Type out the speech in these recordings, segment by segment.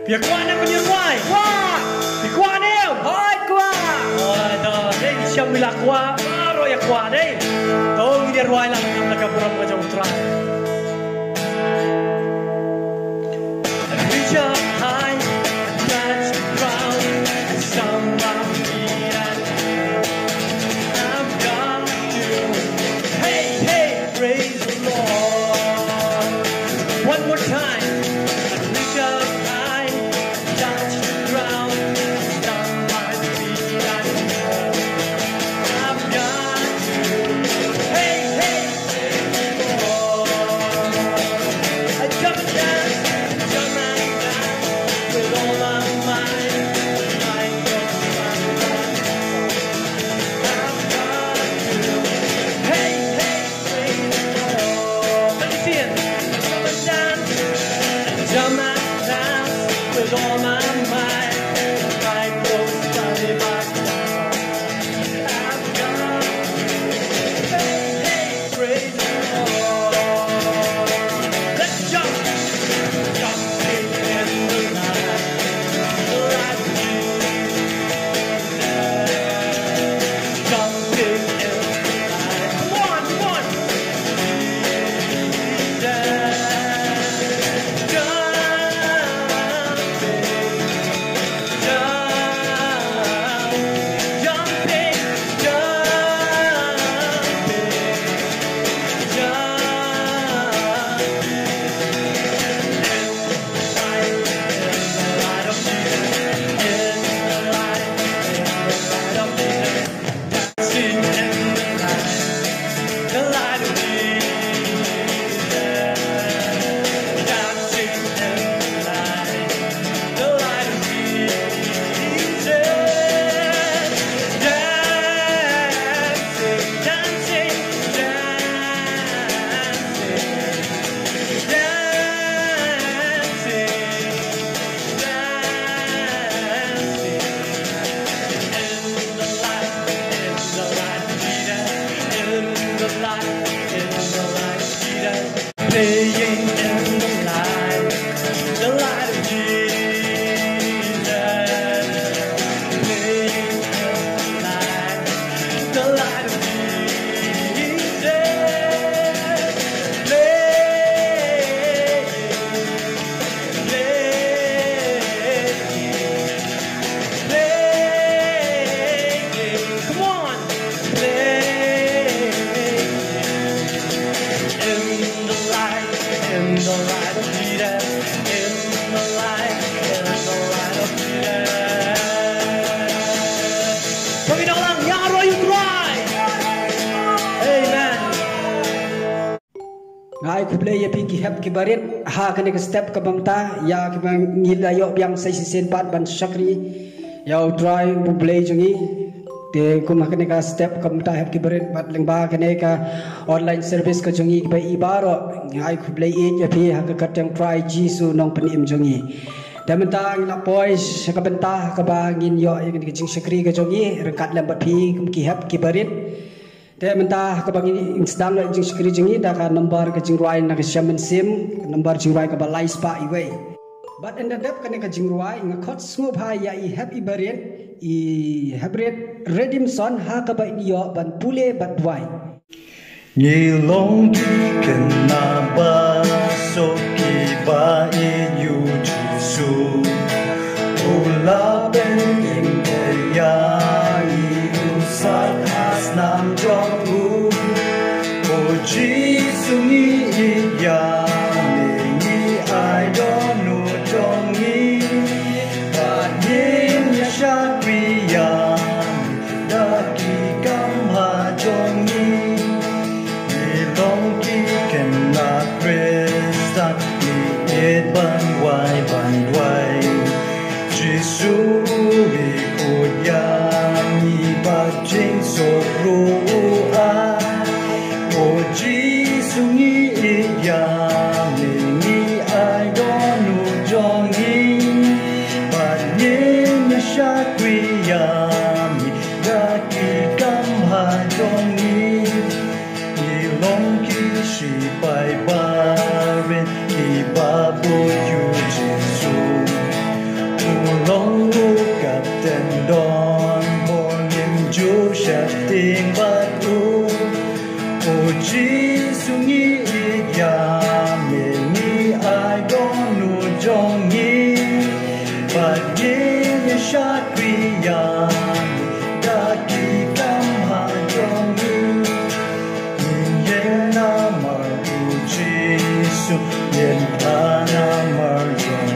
Việc qua nó có như ngoài. Qua. Thì qua nêu. Hỏi qua. Đó, đây siya mila qua. Rồi ya qua đây. Tong ini ruai lang ang nagkapuram ka jong try. Reach up high and touch the ground and somebody that I've got to. Hey, praise the Lord. One more time. Reach up high and touch the ground and somebody that I've got to. Hey, praise the Lord. I jump and dance, jump and dance with all my mind. I go I've got to. Hey, praise the Lord. Let me see it. Jump and dance, jump and dance with all my mind. I go study my God. I've got to. Hey, praise the Lord. Let's jump. Jumping in the light of Jesus. Jumping in the light. Come on. Ngai ku Blei pi ki hep ki barit ha kane ka step ka bangta ya ki bang ngila yo biang sai sen pat ban sakri ya try bu Blei jungi te ku ma kane ka step ka bangta hep ki barit bat leng ba kane ka online service ka jungi ba ibaro ngai ku Blei ya pi ha ka katang try jisu nong penim jungi damantang la boys ka banta ka ba ngin yo ya ki jing sakri ka jungi rengkat lem bat pi ki hep ki barit te mentah ka bang insdang jing skri jingi da ka number ka jing ruai na ka Shem sim number jing ruai ka balai spa iwe but in the depth ka ne ka jing ruai nga khot smu pha ya I happy barian I habret Redeemson ha ka ba yo ban pule bat wai ni long ki Khynnah ba so kiba in you jisu ula ben in ya Usat has nam jong u o jisu ni ya ni I don't know jong ni ba yin ya sha kriya da ki kam ha jong ni long ki Khynnah Krista ni et ban wai jisu ri ko ya Jing so ru a o jisu ni ya ni I don't know jong ni ba yin ya sha kriya mi da ki kam ha jong ni long ki shi pai ba ren ki ba bo yu jisu Jesus yen ana marjong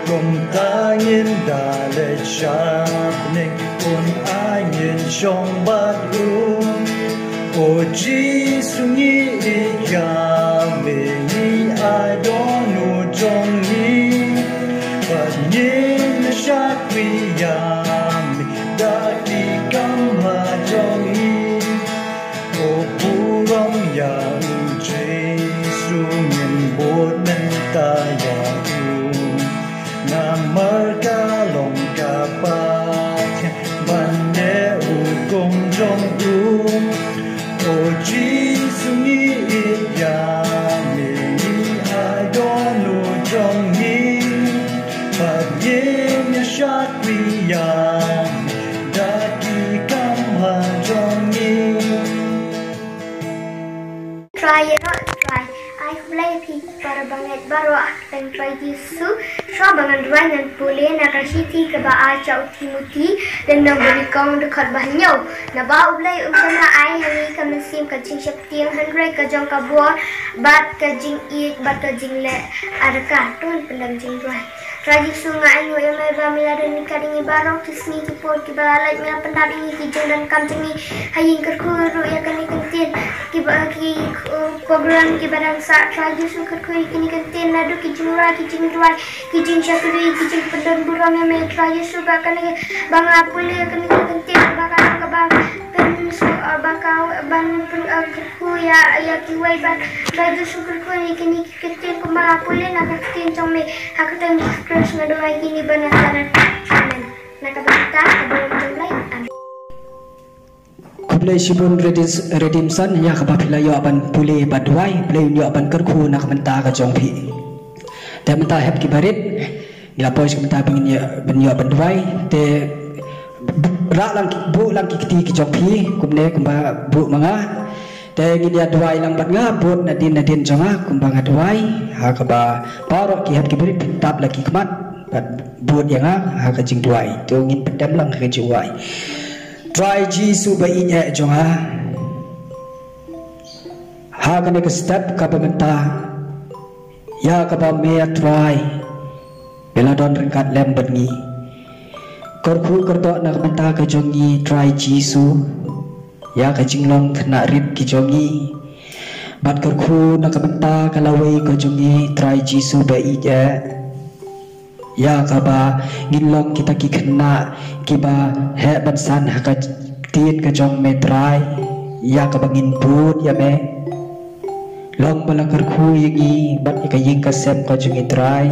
kum tangin dale sharpening un ayin shong bat O Jesus ni ya me ni I don't know jong ni but ni na shakwi ya me da ki kam ha jong ni O purong ya Jesus min bot men ta ya na marka long ka pa ban ne u kong jong Oh Jesus ni ya me I don't know jong ni but yin ya shak wi ya da ki kam ha jong ni Try or not try I Blei para banget baru dan try Yesu bangan dengan pule nak kasih ke ba acau timuti dan nak beri kau dekat bahnyau na ba Blei sama ai hari kamasim kajing syaptiang handrai kajong kabur bat kajing it bat kajing le adakah tuan pendam jing tuan Raji sungai ayu yang merah mila dan nikah dengan barang kisni kipur kibalalai mila pendam ini kijung dan kamjeng ni haying kerkuru ya kani kentin kiba ki program kibadang saat Raji sun kerkuru kini kentin nadu kijung kijing syakuri kijing pendam burang yang merah Raji sun bakal bang apule ya kani kentin bakal kebang bakal ban kerku ya kiwai ban Raji sun kerkuru kini kentin kembang apule nak kentin cumi aku tengok terus ngadoai kini banasaran amen nakabanta kabulong jumlay amen Blei sibun Redeemson ya kabapila yo aban pule badwai Blei yo aban kerku nak menta ka jongpi te menta hep kibarit ila pois menta bingin ya ben yo aban dwai te ra lang bu lang kiti ki jongpi kumne kumba bu manga te ngin ya dwai lang bat nga bu nadin jonga kumba nga dwai ha kaba paro ki hep kibarit tap lagi kemat buat yang ha ka jing dwai to ngin pendam lang ka jiwai Try Jesus ba inya jong ha kane ka step ka pementa ya ka ba me try bela don ringkat lem bengi korku kerto na pementa ka jongi try Jesus ya ka jinglong kena rip ki jongi bat korku na pementa ka lawe ka jongi try Jesus ba inya ya kaba ngilong kita ki kena kiba he bansan ha ka ktien ka jong me try ya kaba ngin put ya me long balakar khu yingi bat ka ying ka sep ka jong try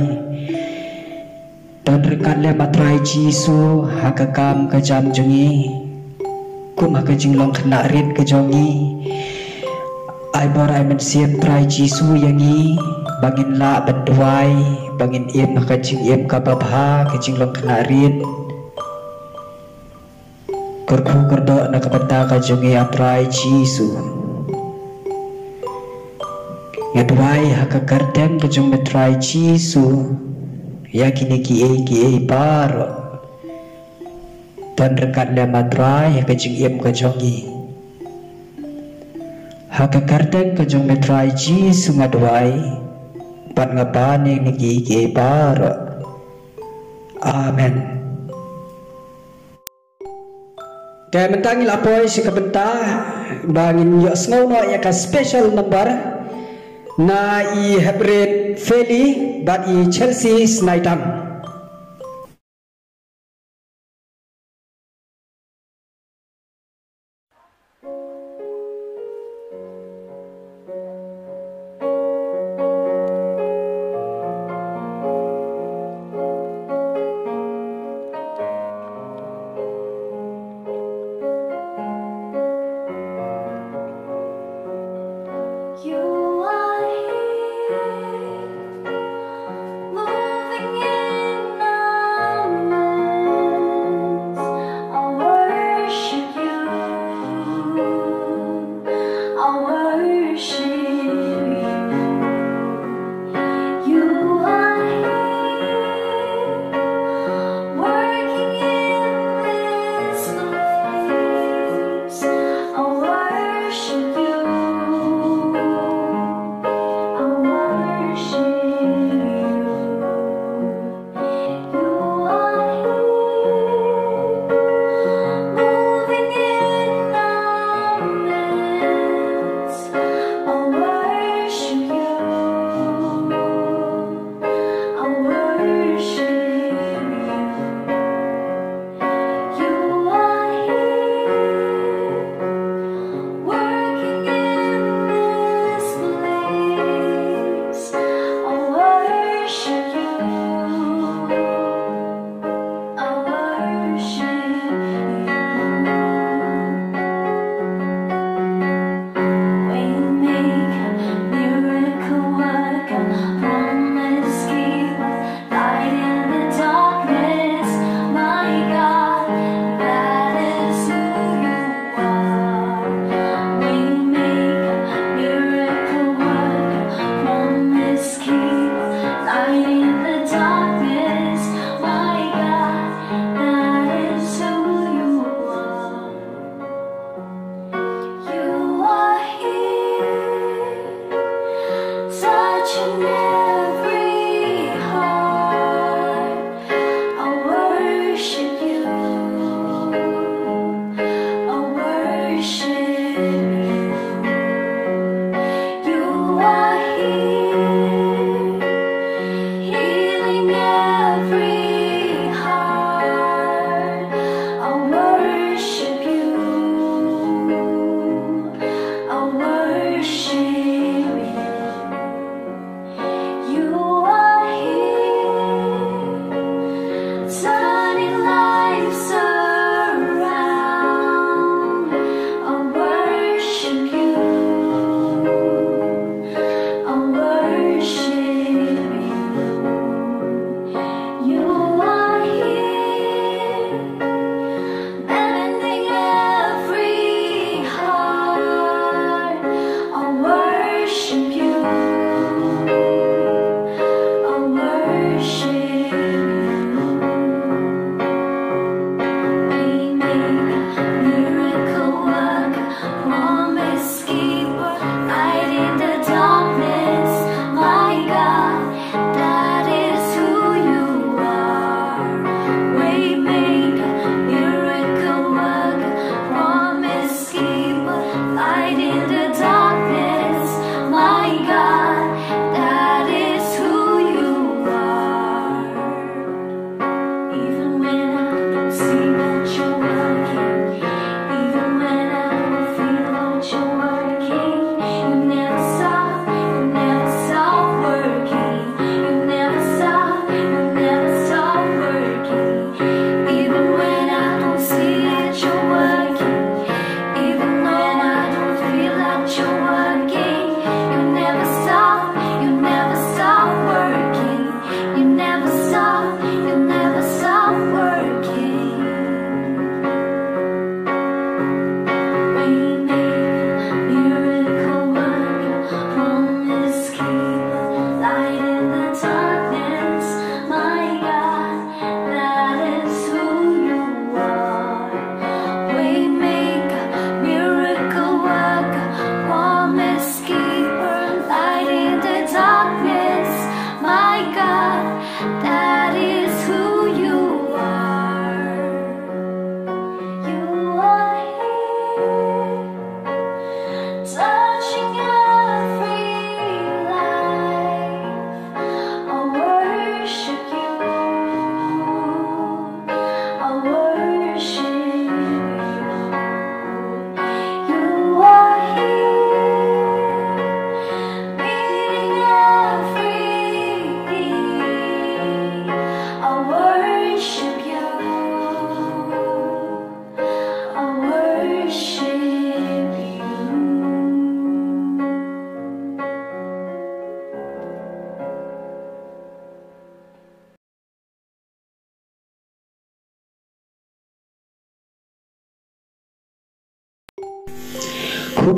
dan rekat le matrai jisu ha ka kam ka jam jongi kum ha ka jinglong kena rit ka jongi ai borai men siap try jisu yangi bangin la bedwai bangin im ka jing im ka babha ka jing long kena rit kerku kerdo na kapenta ka jongi atrai jisu ngadwai ha ka kartem ka jong metrai jisu ya kini ki paro dan rekat le matrai ka jing im ka jongi ha ka kartem ka jong metrai jisu ngadwai pat ngapane niki ke paro amen dan mentangil apoy si kabenta bangin yo sngono ya ka special number na I hybrid Feli bat I Chelsea Snaitang You are here, moving in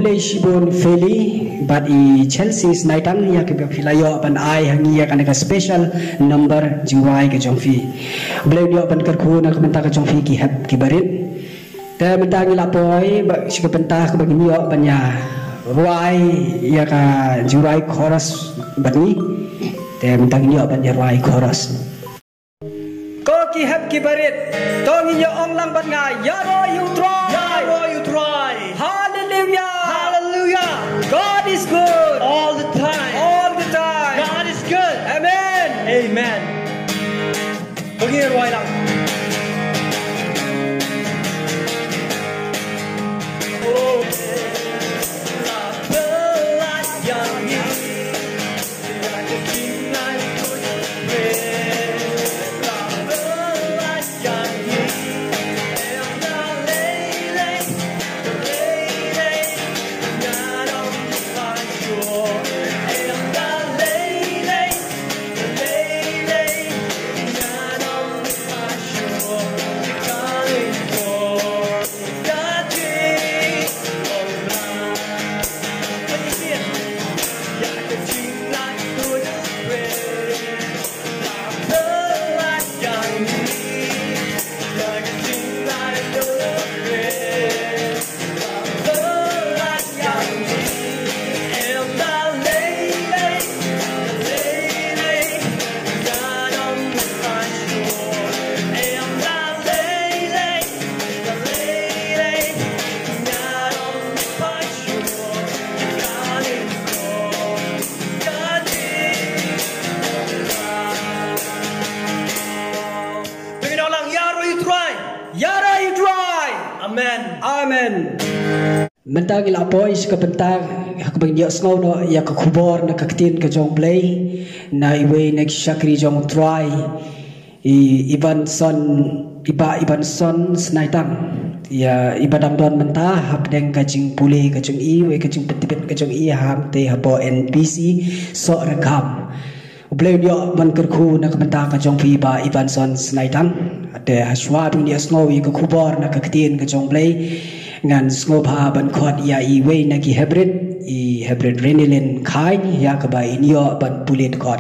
Blei Shibon Feli but I Chelsea Snaitang ya ke philayo pan ai hangi ya kana special number jiwai ke jongfi Blei yo pan karku na kamenta ka jongfi ki hab ki barit te menta ngi lapoi ba sik penta ke bagi yo pan ya ruai ya ka jiwai chorus bani te menta ngi yo pan ya ruai chorus ko ki hab ki barit to ngi yo ong lang ban nga ya ro you try hallelujah God is good all the time. God is good. Amen. Bagi ruai lang. Oh, la pelayangi, tiada kinai pun la pelayangi, enda lele. Amen. Mentang ila boys ka bentang hakbang dia snow no ya ka khubor na ka ktien ka jong Blei na iwe na shakri jong try Ivanson Snaitang ya ibadang don mentah habdeng kajing pule kajing i we kajing petipet kajing i ham te hapo NPC so rekam Blei dia ban kerku na ka bentang ka jong fiba Ivanson Snaitang ada haswa dunia snow ka khubor na ka ktien ka jong Blei ngan sngopa ban khot ya iwe na ki hybrid Rinilin Chyne ya ka ba inyo ban pule khot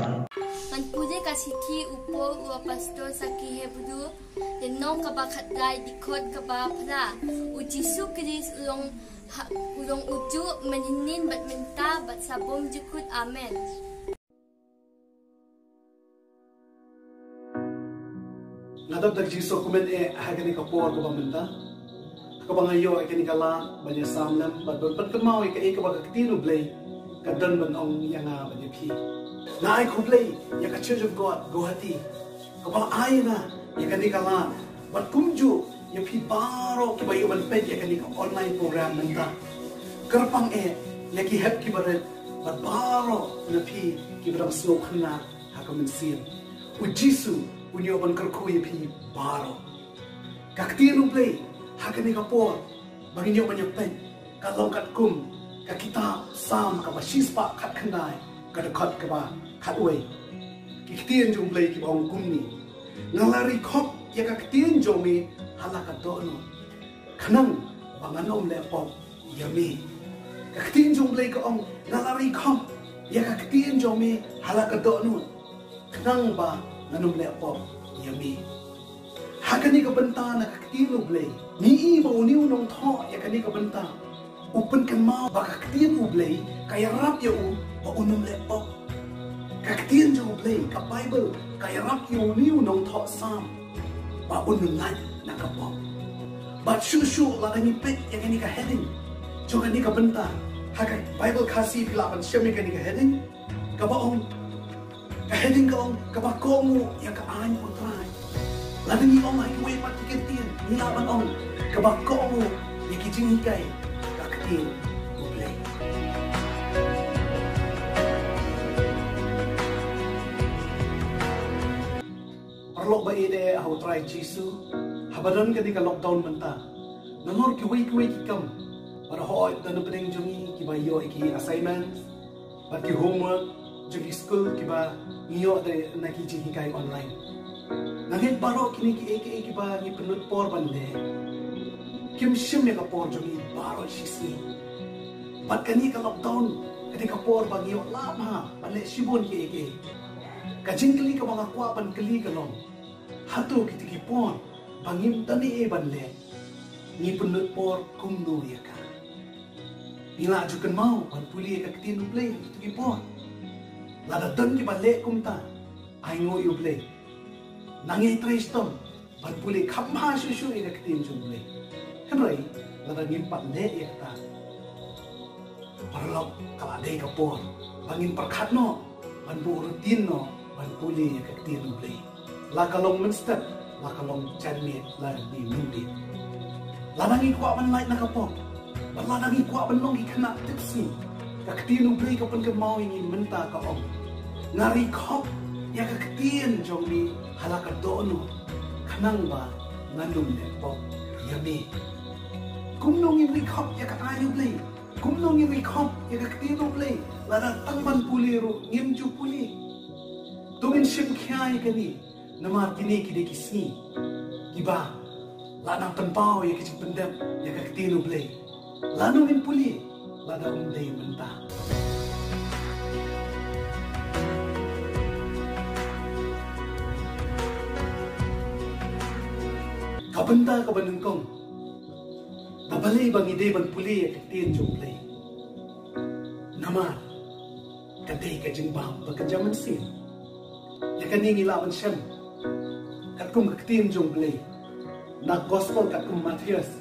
man pule ka sithi upo wa pastor saki hebdu den nong ka ba khatlai dikhot ka ba phla u jisu kris ulong uju maninin bat menta bat sabom jukut amen. Nadab dag jisu kumen hagani ka por ko ba menta kabangayo ay kanikala banya samlam badon pagkamaw ay kai kabag ktien Blei kadan ban ong yang banya phi na ay ku Blei ya ka Church of God Guwahati kabang ay na ya kanikala bad Khongjoh ya phi baro ki bayo ban ped ya kanika online program nanta karpang ya ki hep ki baret bad baro na phi ki bram slow Khynnah hakamen sin u jisu unyo ban karku ya phi baro ka ktien Blei hakani kapor bagi nyo banyak pen kalau kat kum ka kita sam ka basispa kat khandai ka dekat ka ba kat we ki ktien jong Blei ki bong kum ni ngalari khop ya ka ktien jong mi hala ka do no khanang banganom le pop yami ka ktien jong Blei ka ong ngalari khop ya ka ktien jong mi hala ka do no khanang ba nganom le pop yami hakani ka benta na ka ktien Blei ni ba uniu nong tho ya kani ka benta upen kan ma ba ka ktien Blei kaya rap ya ba unum le pop ka ktien jo Blei ka Bible kaya rap ya uniu nong tho sam ba unum nai na ka pop ba shu la kani pet ya kani ka heading jo kani ka benta haka Bible kasi pilapan Shem kani ka heading ka ba ong ka heading ka ong ka ba ko mo ya ka an mo try lalu ni ong ay kuwi pat ktien ni laban ong kabako mo ni kijing hikay ka ktien Blei parlok ba ide how try jisu habadan ka di ka lockdown manta nanor ki wait kam para hoy dan pedeng jungi ki ba yo ki assignment pat ki homework jungi school ki ba niyo de na kijing hikay online nangit baro kini ki ba ni penut por bande kim Shem ya kapor jungi baro sisi pat kani ka lockdown kani kapor bang yo lama bale sibon ki kajingkli ka mga kwa pan kli ka long hatu kitiki pon bangim tani banle ni penut por kumno ya ka bila ajukan mau pan puli ka ktien Blei kitiki pon lada dan ki bale kumta ay ngo yu Blei nangi tristom pan puli khamha shu ina ktien jong Blei kanrai lada ngimpat le ya ta parlok kala dei kapor bangin perkhat no ban bu rutin no ban puli ka ktien Blei la kalong menstep la kalong chanmet la di mindi la nangi kwa ban light na kapor ban la nangi kwa ban nong ikna tipsi ka ktien Blei ka pan ka mau ingin menta ka ong ngari khop ya ka ktien jong ni halaka dono kanang ba ngandum le pop yami kumnong yung rekop ya ka ayo Blei kumnong yung rekop ya ka ktien Blei lada tangban puli ro ngimju puli tungin Shem khyai kani nama kini kide kisni kiba lada penpau ya kicik pendep ya ka ktien Blei lanu min puli lada Blei menta kabenta ka banengkong babalay bang ide ban puli ya ktien jong Blei nama kadai ka jingbam pagkajaman sin ya kani ngilaban Shem kat kum ktien jong Blei na gospel kat kum Matthias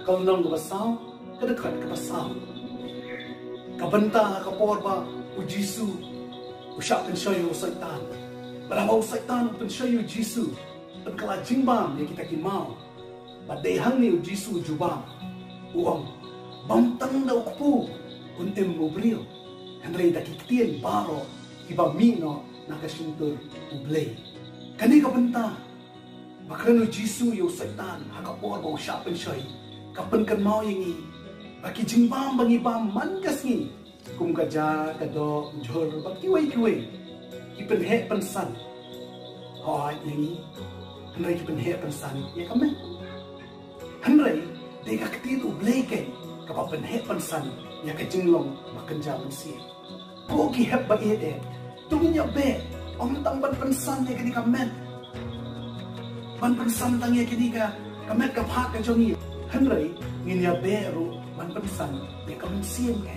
kal nong basaw kadekat ka basaw kabenta ka porba u Jisu usyak pensyayo Satan baramaw Satan pensyayo Jisu pagkala jingbam ya kita kimau badehang ni u Jisu jubam uang bangtang daw kupu untem mobril Henry da ktien baro iba mino nakasuntur Blei kani ka benta bakrano Jisu yo Satan hakapor ba usyapan siya kapan kan mau yang i baki jimbang bangi bam man kasngi kum kaja kado jor baki wai ipen he pensan ho yang i Henry ipen he pensan ya kamen Henry de ka ktien Blei ke kapan he pensan ya ka jinglong makan jaman si Koki hep ba ide tungin ya be om tang ban pensan ya kini kamen ban pensan tang ya kini ka kamet ka phak ka jongi Henry ngin ya be ru ban pensan ya kamen siem ke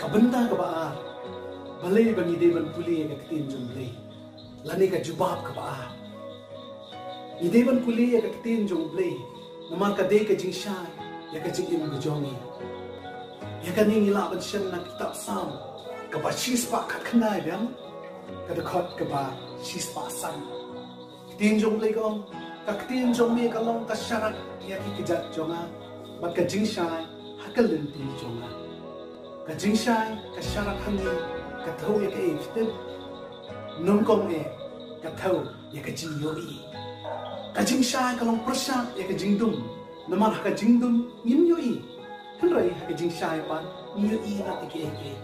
kabenta ka ba Blei bangi de ban pule ka ktien jong Blei lani ka jubab ka ba ide ban pule ka ktien jong Blei namar ka de ka jing shai ya ka jing im jongi ya ka ning ila ban shen na kitab sam ka ba shis pa ka khnai bam ka de khot ka ba shis pa san ktien jong Blei ka ktien jong me ka long ka sharat ya ki jat jonga ba ka jing shai hakalin ti jonga ka jing shai ka sharat hangi kathau ya ka iftem nong kong kathau ya ka jing yo ka jing sha ka long prasha ya ka jing dum namar ka jing dum nim yo Henry ka jing sha pa ni yo na ti ke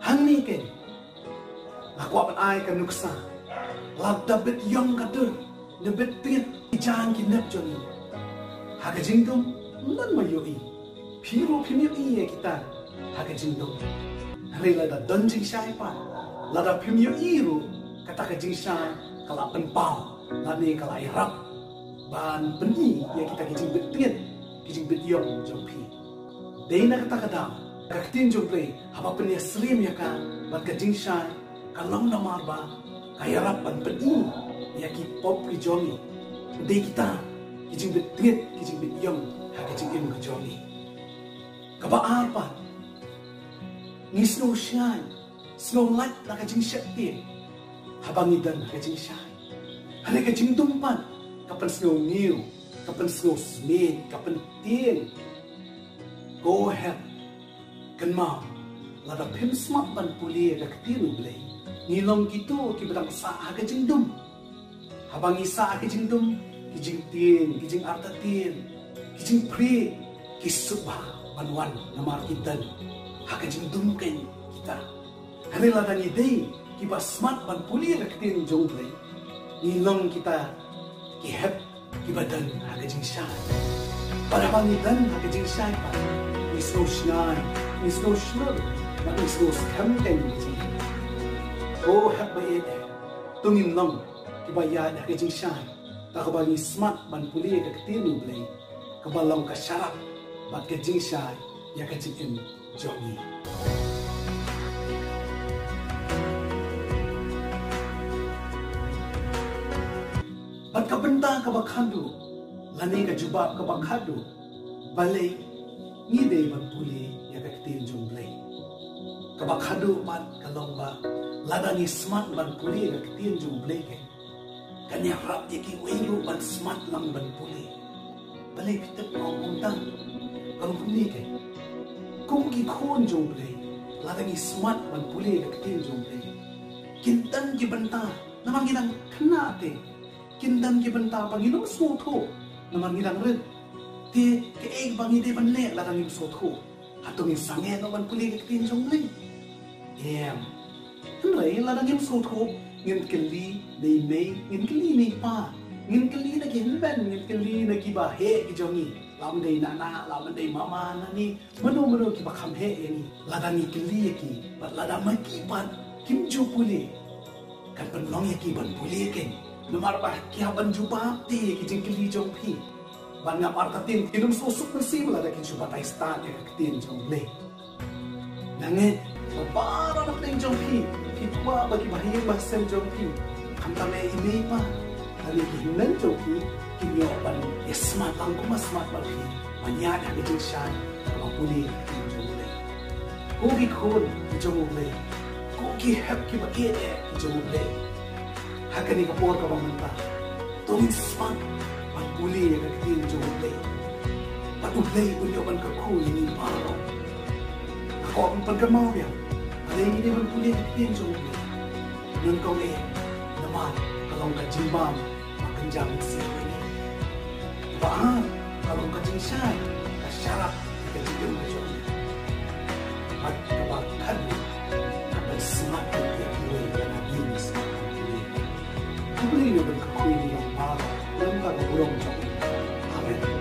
hang ni ke akwa ban ai ka nuksa lab da bit yong ka dur ne bit pit jang ki nap joni ha ka jing dum nan ma yo phiro phim yo ya kita ha ka jing dum Rela da don jing shai pa la da phim yo ru kata ka jing shai kala pen pau la ne kala irap ban peni ya kita ki jing bit ki jing bit yong jong phi deina kata kada ka ktien jong Blei haba pen ya slim ya ka ban ka jing shai kalong na marba ka irap ban peni ya ki pop ki jongi de kita ki jing bit ki jing bit yong ha ka jing im ki jongi ka ba apa ni snow shine snow light na ka jing shakti habang idan ka jing shine hane ka jing tumpan kapan snow new kapan snow smith kapan tien go ahead kan ma la da phim smart ban pule ka ktien Blei ni long gitu ki bedang sa ka jing dum habang isa ka jing dum ki jing tien ki jing arta tien ki jing pri ki subha banwan namar kitan haka jing dum ken kita hari la dani dei ki ba smart ban puli ka ktien jong Blei ni long kita ki hep ki badan haka jing shai para bang dan haka jing shai pa ni snow shine ni snow shine na ni snow scam ken ji oh hep ba ede tungin long ki ba ya haka jing shai ta ka ba ni smart ban puli ka ktien Blei ka ba long ka sharap bat ka jing shai ya ka jing im jongi bat ka benta ka bakhandu lani ka jubab ka bakhandu Blei ni de ban pule ya ka ktien jong Blei ka bakhandu bat ka long ba ladani smart ban pule ka ktien jong Blei ke kanya rap ya ki welu ban smart lang ban pule Blei pitep ngong tang kalau puni ke kung ki Khongjoh Blei ladani smart ban pule ka ktien jong Blei kintan ki benta namang gidang Khynnah te kintan ki benta pangilong so tho namang gidang red te ke ek bangi de ban le ladani so tho hatong sange no ban pule ka ktien jong Blei Henry ladani so tho ngin keli nei mei ngin keli nei pa ngin keli na ki ben ngin keli na ki ba he ki jongi lam dei nana lam dei mama nani mano ki bakam he yani ladani kili ki bat ladama ki ban kim jo pule kan penlong ya ki ban pule ken nomar ba ki ban juba ti ki jing kili jong phi ban ngap artatin kinum susuk nasi lada ki juba tai start ya ktien jong Blei nange para nak ktien jong phi ki tua bagi bahaya bahasa jong phi kantame ini pa ali ki nan jong phi kinyo ban smart lang kuma smart ba phi manya ka jing shan kabang puli jong Blei kugi kun jong Blei kugi hep kiba jong Blei hakani kapor kabang menta tongin span pan puli yang ktien jong Blei pan Blei unyo pan kaku ini paro ako pan kamau ya ale ini pan puli ktien jong Blei nun kong naman kalong ka jimbam makanjang sini baan kalong ka jingsyan kasyarap ka jigil ka jong magkabagkan kapag simat ka kiyakiway ka na binis ka puli puli nyo ba kakuy niyong paro ulam ka kagulong jong amen.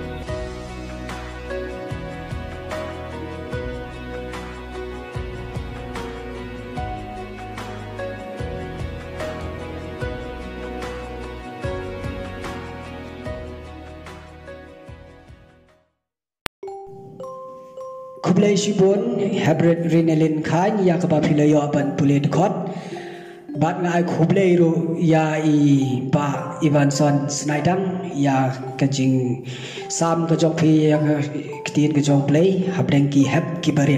Blei Shibun Hebret Rinilin Chyne ya kaba pilayo aban pule dekot bat ngai Blei ru ya I ba Ivanson Snaitang ya kajing sam kajong pi ya ktien kajong Blei habreng ki heb ki bare